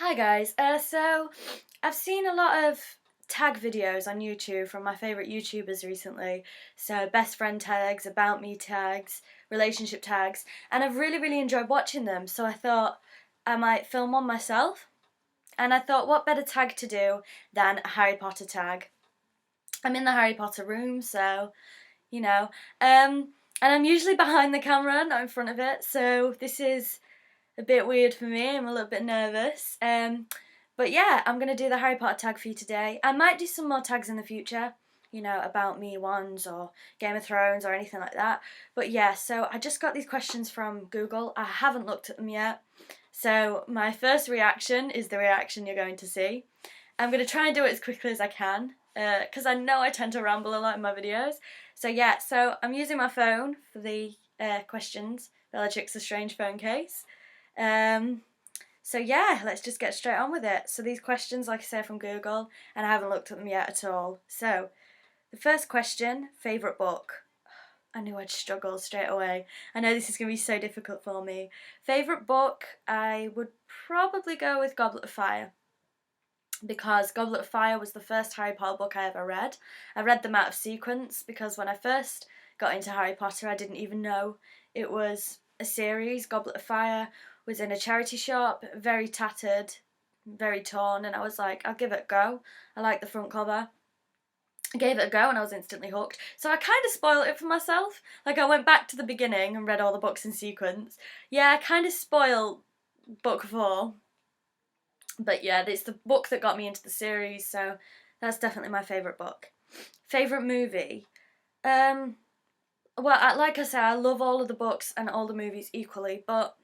Hi guys, so I've seen a lot of tag videos on YouTube from my favourite YouTubers recently. So best friend tags, about me tags, relationship tags, and I've really enjoyed watching them. So I thought I might film one myself. And I thought what better tag to do than a Harry Potter tag. I'm in the Harry Potter room, so you know. And I'm usually behind the camera, not in front of it, so this is a bit weird for me. I'm a little bit nervous. But yeah, I'm going to do the Harry Potter tag for you today. I might do some more tags in the future, about me ones or Game of Thrones or anything like that. But yeah, so I just got these questions from Google. I haven't looked at them yet. So my first reaction is the reaction you're going to see. I'm going to try and do it as quickly as I can because I know I tend to ramble a lot in my videos. So yeah, so I'm using my phone for the questions. Bellatrix Strange phone case. So yeah, let's just get straight on with it. So these questions, like I say, are from Google, and I haven't looked at them yet at all. So the first question, favourite book. I knew I'd struggle straight away. I know this is going to be so difficult for me. Favourite book, I would probably go with Goblet of Fire. Because Goblet of Fire was the first Harry Potter book I ever read. I read them out of sequence because when I first got into Harry Potter, I didn't even know it was a series. Goblet of Fire was in a charity shop, very tattered, very torn, and I was like, I'll give it a go. I like the front cover. I gave it a go and I was instantly hooked. So I kind of spoiled it for myself. Like I went back to the beginning and read all the books in sequence. Yeah, I kind of spoiled book 4. But yeah, it's the book that got me into the series, so that's definitely my favourite book. Favourite movie? Well, like I said, I love all of the books and all the movies equally, but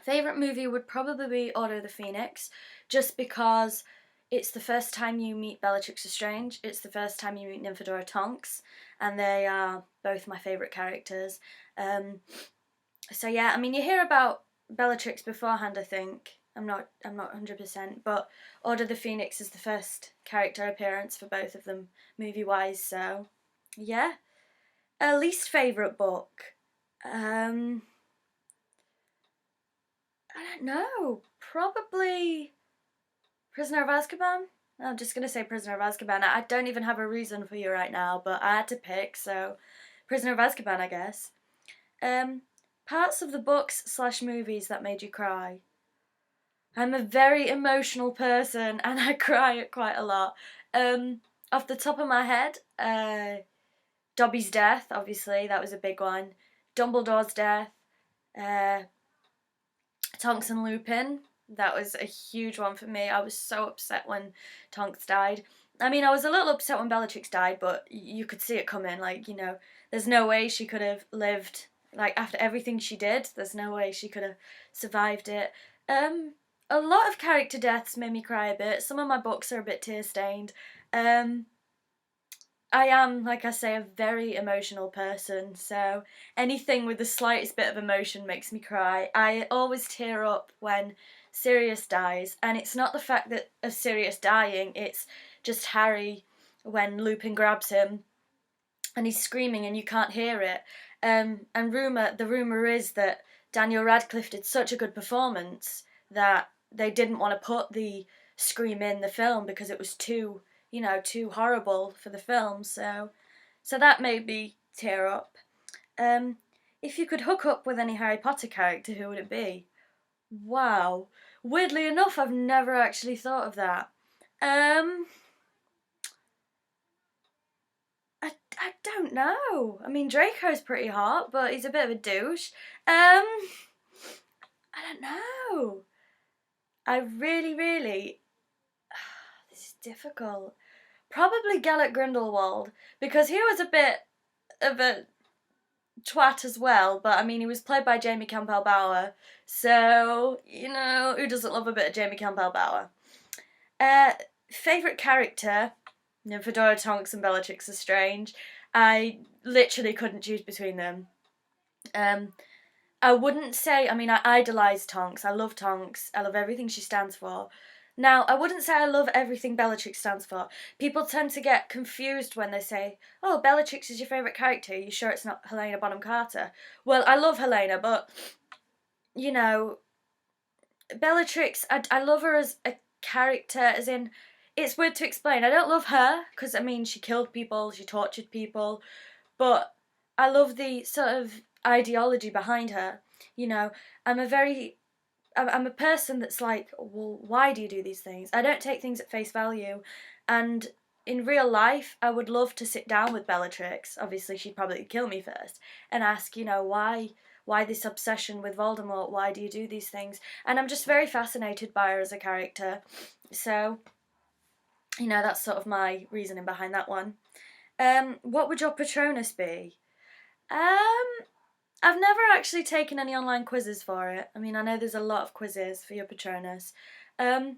favourite movie would probably be Order of the Phoenix, just because it's the first time you meet Bellatrix Lestrange, it's the first time you meet Nymphadora Tonks, and they are both my favourite characters. So yeah, I mean, you hear about Bellatrix beforehand, I think. I'm not 100%, but Order of the Phoenix is the first character appearance for both of them, movie-wise, so yeah. Least favourite book? I don't know. Probably Prisoner of Azkaban? I'm just going to say Prisoner of Azkaban. I don't even have a reason for you right now, but I had to pick, so Prisoner of Azkaban, I guess. Parts of the books slash movies that made you cry. I'm a very emotional person and I cry at quite a lot. Off the top of my head, Dobby's death, obviously, that was a big one. Dumbledore's death. Uh, Tonks and Lupin, that was a huge one for me. I was so upset when Tonks died. I mean, I was a little upset when Bellatrix died, but you could see it coming. Like, there's no way she could have lived, like, after everything she did, there's no way she could have survived it. A lot of character deaths made me cry a bit. Some of my books are a bit tear-stained. I am, like I say, a very emotional person, so anything with the slightest bit of emotion makes me cry. I always tear up when Sirius dies, and it's not the fact that of Sirius dying, it's just Harry when Lupin grabs him and he's screaming and you can't hear it. And the rumour is that Daniel Radcliffe did such a good performance that they didn't want to put the scream in the film because it was too horrible for the film. So that made me tear up. If you could hook up with any Harry Potter character, who would it be? Wow. Weirdly enough, I've never actually thought of that. I don't know. I mean, Draco's pretty hot, but he's a bit of a douche. I don't know. I really. This is difficult. Probably Gellert Grindelwald, because he was a bit of a twat as well, but I mean, he was played by Jamie Campbell Bower, so, who doesn't love a bit of Jamie Campbell Bower? Favourite character? Nymphadora Tonks and Bellatrix Lestrange. I literally couldn't choose between them. I wouldn't say, I mean, I idolise Tonks. I love Tonks. I love everything she stands for. Now, I wouldn't say I love everything Bellatrix stands for. People tend to get confused when they say, oh, Bellatrix is your favourite character. Are you sure it's not Helena Bonham Carter? Well, I love Helena, but, Bellatrix, I love her as a character, as in, it's weird to explain. I don't love her, because, I mean, she killed people, she tortured people, but I love the sort of ideology behind her. You know, I'm a very I'm a person that's like, well, why do you do these things? I don't take things at face value. And in real life, I would love to sit down with Bellatrix. Obviously, she'd probably kill me first and ask, why this obsession with Voldemort? Why do you do these things? And I'm just very fascinated by her as a character. So, that's sort of my reasoning behind that one. What would your Patronus be? I've never actually taken any online quizzes for it. I mean, I know there's a lot of quizzes for your Patronus. But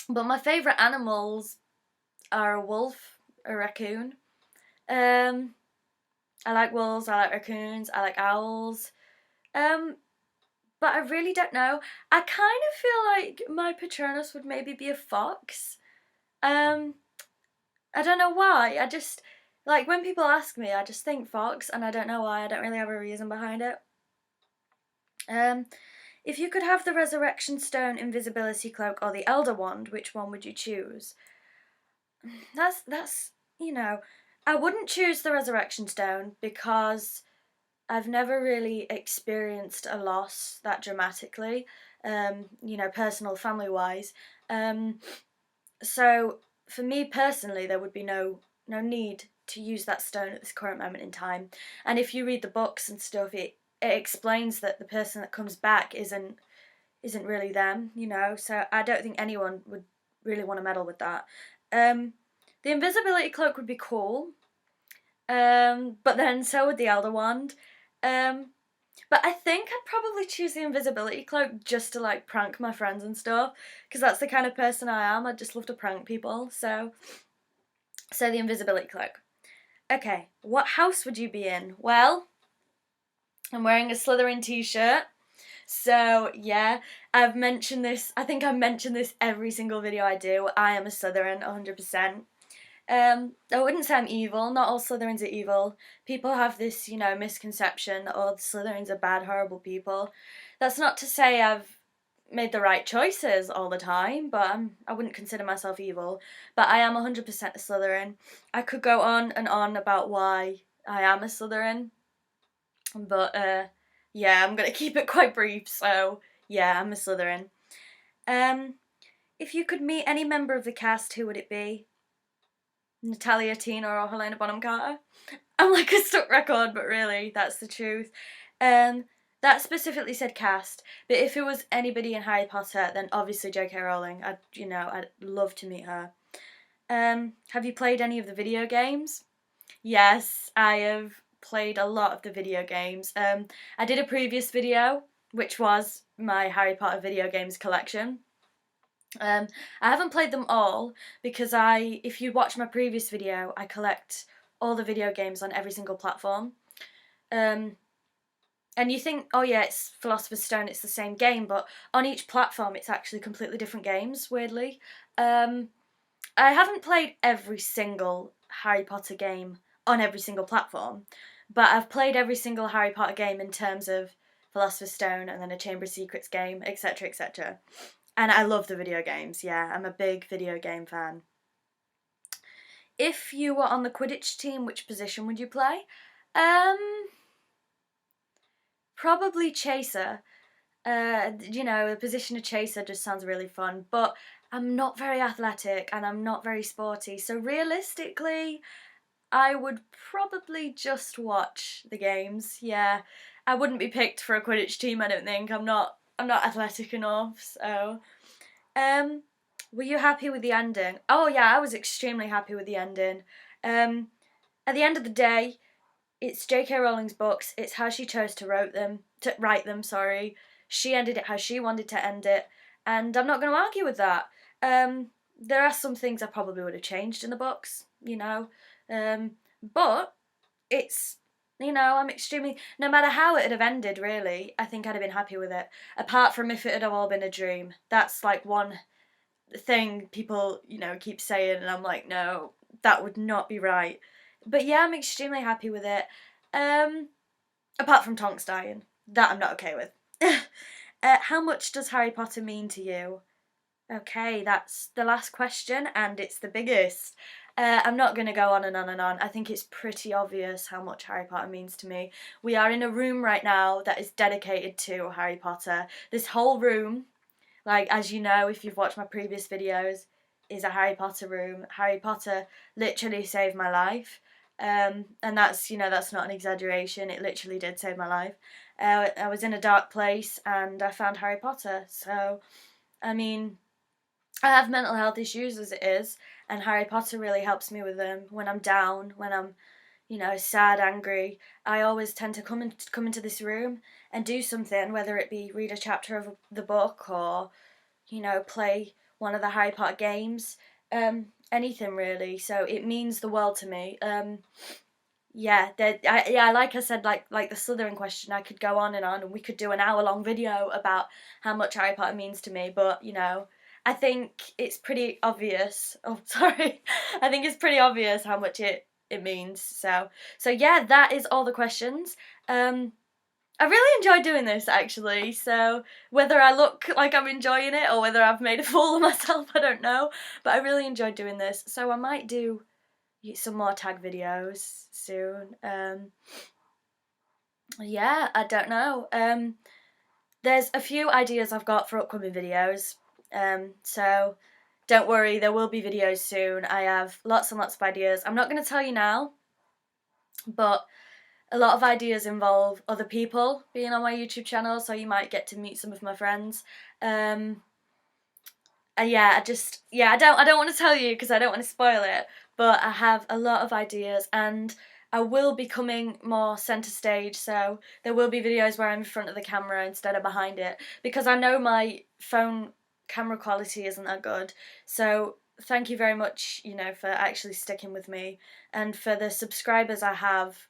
my favourite animals are a wolf, a raccoon. I like wolves, I like raccoons, I like owls. But I really don't know. I kind of feel like my Patronus would maybe be a fox. I don't know why. I just, like, when people ask me, I just think fox, and I don't know why. I don't really have a reason behind it. If you could have the Resurrection Stone, Invisibility Cloak, or the Elder Wand, which one would you choose? That's I wouldn't choose the Resurrection Stone because I've never really experienced a loss that dramatically, personal, family-wise. So for me personally, there would be no need to use that stone at this current moment in time. And if you read the books and stuff, it explains that the person that comes back isn't really them, So I don't think anyone would really want to meddle with that. The invisibility cloak would be cool, but then so would the Elder Wand. But I think I'd probably choose the invisibility cloak just to like prank my friends and stuff, because that's the kind of person I am. I just love to prank people. So the invisibility cloak. Okay, what house would you be in? Well, I'm wearing a Slytherin t-shirt. So yeah, I've mentioned this. I think I've mentioned this every single video I do. I am a Slytherin, 100%. I wouldn't say I'm evil. Not all Slytherins are evil. People have this, misconception that all the Slytherins are bad, horrible people. That's not to say I've made the right choices all the time, but I wouldn't consider myself evil. But I am 100% a Slytherin. I could go on and on about why I am a Slytherin, but yeah, I'm gonna keep it quite brief. So yeah, I'm a Slytherin. If you could meet any member of the cast, who would it be? Natalia, Tina, or Helena Bonham Carter? I'm like a stuck record, but really, that's the truth. That specifically said cast, but if it was anybody in Harry Potter, then obviously J.K. Rowling. I'd love to meet her. Have you played any of the video games? Yes, I have played a lot of the video games. I did a previous video, which was my Harry Potter video games collection. I haven't played them all because if you watch my previous video, I collect all the video games on every single platform. And you think, oh yeah, it's Philosopher's Stone, it's the same game, but on each platform it's actually completely different games, weirdly. I haven't played every single Harry Potter game on every single platform, but I've played every single Harry Potter game in terms of Philosopher's Stone and then a Chamber of Secrets game, etc., etc. And I love the video games, yeah, I'm a big video game fan. If you were on the Quidditch team, which position would you play? Probably chaser. The position of chaser just sounds really fun, but I'm not very athletic and I'm not very sporty, so realistically, I would probably just watch the games, yeah. I wouldn't be picked for a Quidditch team, I don't think. I'm not athletic enough, so. Were you happy with the ending? Oh yeah, I was extremely happy with the ending. At the end of the day, it's J.K. Rowling's books. It's how she chose to write them. Sorry, she ended it how she wanted to end it, and I'm not going to argue with that. There are some things I probably would have changed in the books, but it's. I'm extremely. No matter how it would have ended, really, I think I'd have been happy with it. Apart from if it had all been a dream. That's like one thing people, keep saying, and I'm like, no, that would not be right. But yeah, I'm extremely happy with it. Apart from Tonks dying. That I'm not okay with. How much does Harry Potter mean to you? Okay, that's the last question, and it's the biggest. I'm not going to go on and on and on. I think it's pretty obvious how much Harry Potter means to me. We are in a room right now that is dedicated to Harry Potter. This whole room, like, as you know, if you've watched my previous videos, is a Harry Potter room. Harry Potter literally saved my life. And that's, that's not an exaggeration. It literally did save my life. I was in a dark place and I found Harry Potter. So, I mean, I have mental health issues as it is, and Harry Potter really helps me with them. When I'm down, when I'm, sad, angry, I always tend to come into this room and do something, whether it be read a chapter of the book or, play one of the Harry Potter games, anything really. So it means the world to me. Like I said, like the Slytherin question, I could go on, and we could do an hour-long video about how much Harry Potter means to me. But I think it's pretty obvious. Oh, sorry, I think it's pretty obvious how much it means. So yeah, that is all the questions. I really enjoy doing this actually. So whether I look like I'm enjoying it or whether I've made a fool of myself, I don't know. But I really enjoyed doing this. So I might do some more tag videos soon. Yeah, I don't know. There's a few ideas I've got for upcoming videos. So don't worry, there will be videos soon. I have lots and lots of ideas. I'm not going to tell you now, but a lot of ideas involve other people being on my YouTube channel, so you might get to meet some of my friends. I don't want to tell you because I don't want to spoil it, but I have a lot of ideas and I will be coming more centre stage, so there will be videos where I'm in front of the camera instead of behind it, because I know my phone camera quality isn't that good. So thank you very much, for actually sticking with me, and for the subscribers I have,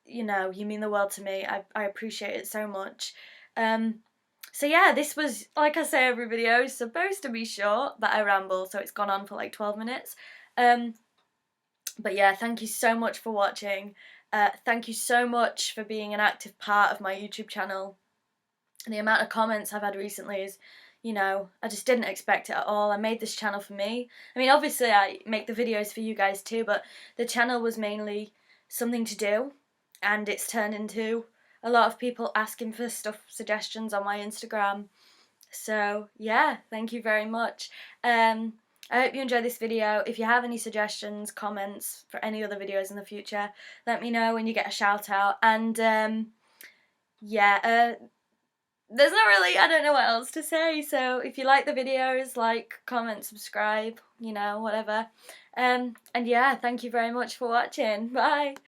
you mean the world to me. I appreciate it so much. So yeah, this was, like I say, every video is supposed to be short, but I ramble, so it's gone on for like 12 minutes. But yeah, thank you so much for watching. Thank you so much for being an active part of my YouTube channel. And the amount of comments I've had recently is, I just didn't expect it at all. I made this channel for me. I mean, obviously I make the videos for you guys too, but the channel was mainly something to do, and it's turned into a lot of people asking for suggestions on my Instagram. So yeah, thank you very much. I hope you enjoyed this video. If you have any suggestions, comments for any other videos in the future, let me know when you get a shout out. And there's not really, I don't know what else to say. So if you like the videos, like, comment, subscribe, whatever. And yeah, thank you very much for watching. Bye.